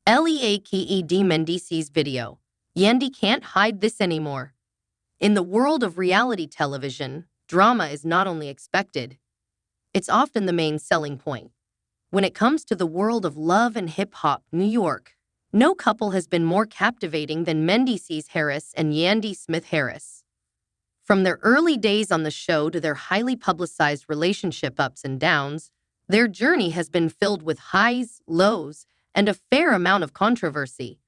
LHHNY video. Yandy can't hide this anymore. In the world of reality television, drama is not only expected, it's often the main selling point. When it comes to the world of Love and Hip Hop New York, no couple has been more captivating than MendeeceesHarris and YandySmith. From their early days on the show to their highly publicized relationship ups and downs, their journey has been filled with highs, lows, and a fair amount of controversy.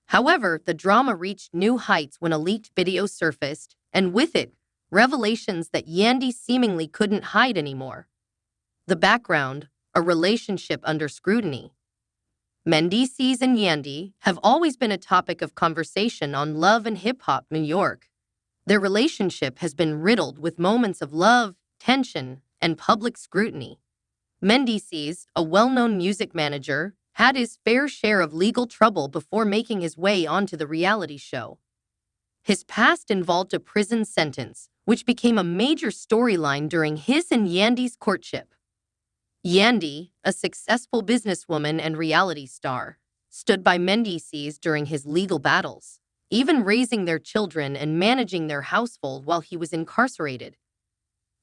However, the drama reached new heights when a leaked video surfaced, and with it, revelations that Yandy seemingly couldn't hide anymore. The background: a relationship under scrutiny. Mendeecees and Yandy have always been a topic of conversation on Love and Hip Hop New York. Their relationship has been riddled with moments of love, tension, and public scrutiny. Mendeecees, a well-known music manager, had his fair share of legal trouble before making his way onto the reality show. His past involved a prison sentence, which became a major storyline during his and Yandy's courtship. Yandy, a successful businesswoman and reality star, stood by Mendeecees during his legal battles, even raising their children and managing their household while he was incarcerated.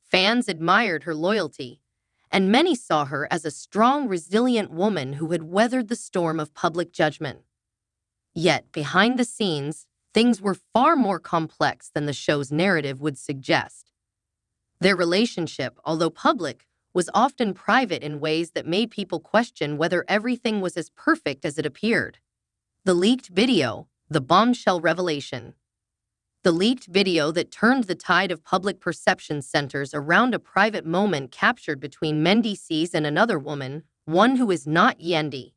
Fans admired her loyalty, and many saw her as a strong, resilient woman who had weathered the storm of public judgment. Yet, behind the scenes, things were far more complex than the show's narrative would suggest. Their relationship, although public, was often private in ways that made people question whether everything was as perfect as it appeared. The leaked video, the bombshell revelation. The leaked video that turned the tide of public perception centers around a private moment captured between Mendeecees and another woman, one who is not Yandy.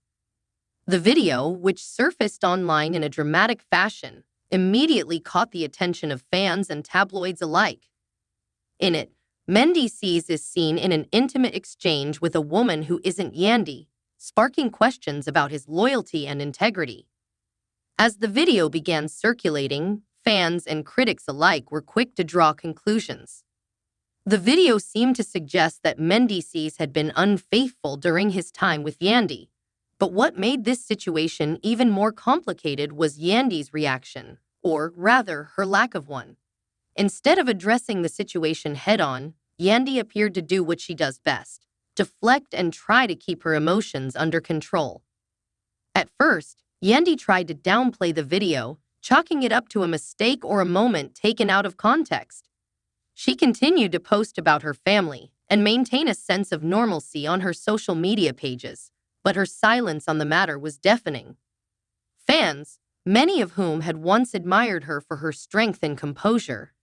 The video, which surfaced online in a dramatic fashion, immediately caught the attention of fans and tabloids alike. In it, Mendeecees is seen in an intimate exchange with a woman who isn't Yandy, sparking questions about his loyalty and integrity. As the video began circulating, fans and critics alike were quick to draw conclusions. The video seemed to suggest that Mendeecees had been unfaithful during his time with Yandy, but what made this situation even more complicated was Yandy's reaction, or rather, her lack of one. Instead of addressing the situation head-on, Yandy appeared to do what she does best: deflect and try to keep her emotions under control. At first, Yandy tried to downplay the video, chalking it up to a mistake or a moment taken out of context. She continued to post about her family and maintain a sense of normalcy on her social media pages, but her silence on the matter was deafening. Fans, many of whom had once admired her for her strength and composure,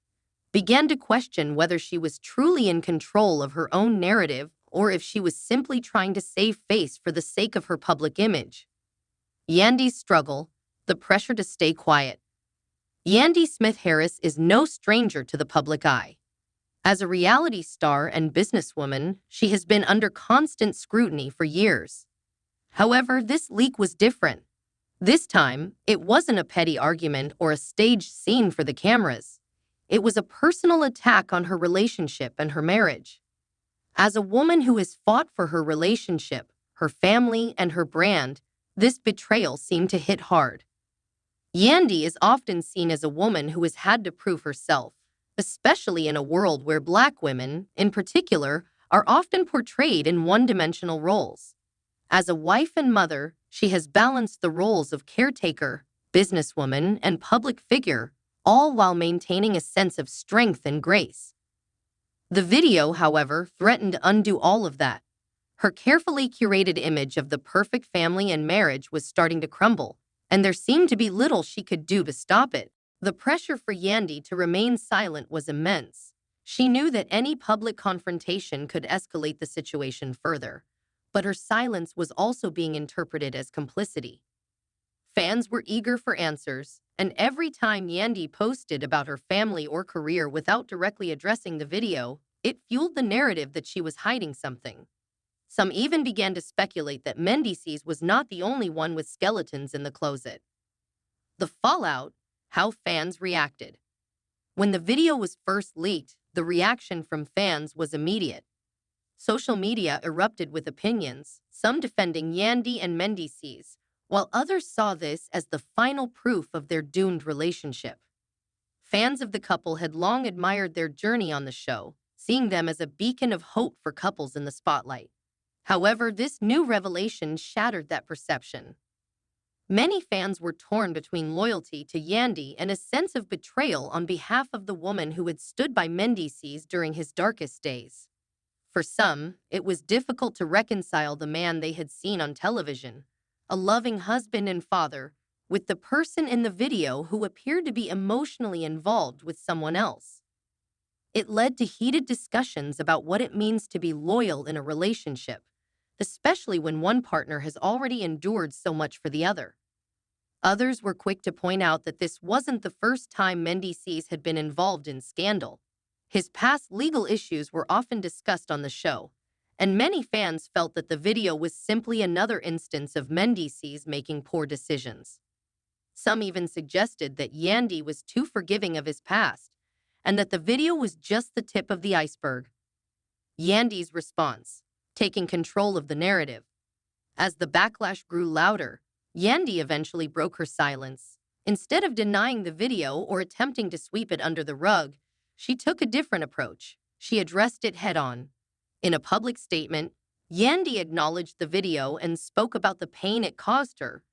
began to question whether she was truly in control of her own narrative or if she was simply trying to save face for the sake of her public image. Yandy's struggle: the pressure to stay quiet. YandySmith is no stranger to the public eye. As a reality star and businesswoman, she has been under constant scrutiny for years. However, this leak was different. This time, it wasn't a petty argument or a staged scene for the cameras. It was a personal attack on her relationship and her marriage. As a woman who has fought for her relationship, her family, and her brand, this betrayal seemed to hit hard. Yandy is often seen as a woman who has had to prove herself, especially in a world where Black women, in particular, are often portrayed in one-dimensional roles. As a wife and mother, she has balanced the roles of caretaker, businesswoman, and public figure, all while maintaining a sense of strength and grace. The video, however, threatened to undo all of that. Her carefully curated image of the perfect family and marriage was starting to crumble, and there seemed to be little she could do to stop it. The pressure for Yandy to remain silent was immense. She knew that any public confrontation could escalate the situation further, but her silence was also being interpreted as complicity. Fans were eager for answers, and every time Yandy posted about her family or career without directly addressing the video, it fueled the narrative that she was hiding something. Some even began to speculate that Mendeecees was not the only one with skeletons in the closet. The fallout: how fans reacted. When the video was first leaked, the reaction from fans was immediate. Social media erupted with opinions, some defending Yandy and Mendeecees, while others saw this as the final proof of their doomed relationship. Fans of the couple had long admired their journey on the show, seeing them as a beacon of hope for couples in the spotlight. However, this new revelation shattered that perception. Many fans were torn between loyalty to Yandy and a sense of betrayal on behalf of the woman who had stood by Mendeecees during his darkest days. For some, it was difficult to reconcile the man they had seen on television, a loving husband and father, with the person in the video who appeared to be emotionally involved with someone else. It led to heated discussions about what it means to be loyal in a relationship, especially when one partner has already endured so much for the other. Others were quick to point out that this wasn't the first time Mendeecees had been involved in scandal. His past legal issues were often discussed on the show, and many fans felt that the video was simply another instance of Mendeecees making poor decisions. Some even suggested that Yandy was too forgiving of his past, and that the video was just the tip of the iceberg. Yandy's response: taking control of the narrative. As the backlash grew louder, Yandy eventually broke her silence. Instead of denying the video or attempting to sweep it under the rug, she took a different approach. She addressed it head-on. In a public statement, Yandy acknowledged the video and spoke about the pain it caused her,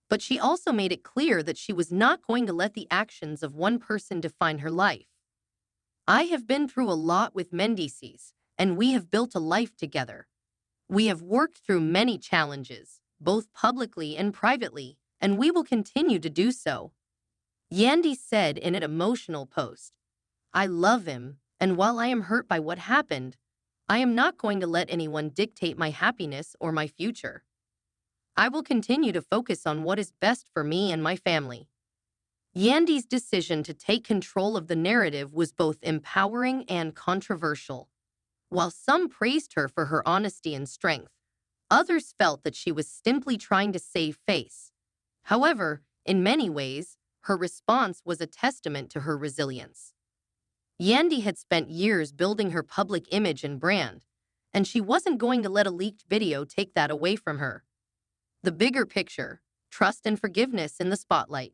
but she also made it clear that she was not going to let the actions of one person define her life. "I have been through a lot with Mendeecees, and we have built a life together. We have worked through many challenges, both publicly and privately, and we will continue to do so," Yandy said in an emotional post. "I love him, and while I am hurt by what happened, I am not going to let anyone dictate my happiness or my future. I will continue to focus on what is best for me and my family." Yandy's decision to take control of the narrative was both empowering and controversial. While some praised her for her honesty and strength, others felt that she was simply trying to save face. However, in many ways, her response was a testament to her resilience. Yandy had spent years building her public image and brand, and she wasn't going to let a leaked video take that away from her. The bigger picture: trust and forgiveness in the spotlight.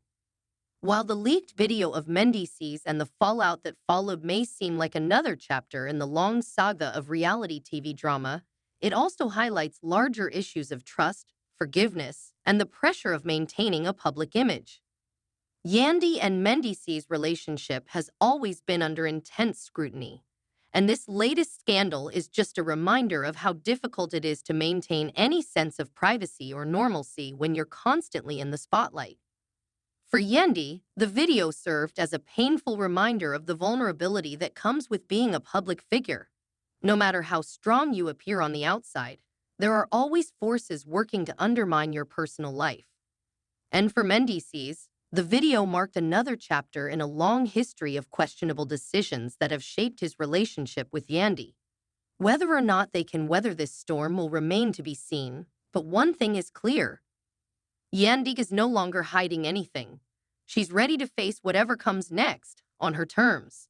While the leaked video of Mendeecees and the fallout that followed may seem like another chapter in the long saga of reality TV drama, it also highlights larger issues of trust, forgiveness, and the pressure of maintaining a public image. Yandy and Mendeecees' relationship has always been under intense scrutiny, and this latest scandal is just a reminder of how difficult it is to maintain any sense of privacy or normalcy when you're constantly in the spotlight. For Yandy, the video served as a painful reminder of the vulnerability that comes with being a public figure. No matter how strong you appear on the outside, there are always forces working to undermine your personal life. And for Mendeecees, the video marked another chapter in a long history of questionable decisions that have shaped his relationship with Yandy. Whether or not they can weather this storm will remain to be seen, but one thing is clear: Yandy is no longer hiding anything. She's ready to face whatever comes next, on her terms.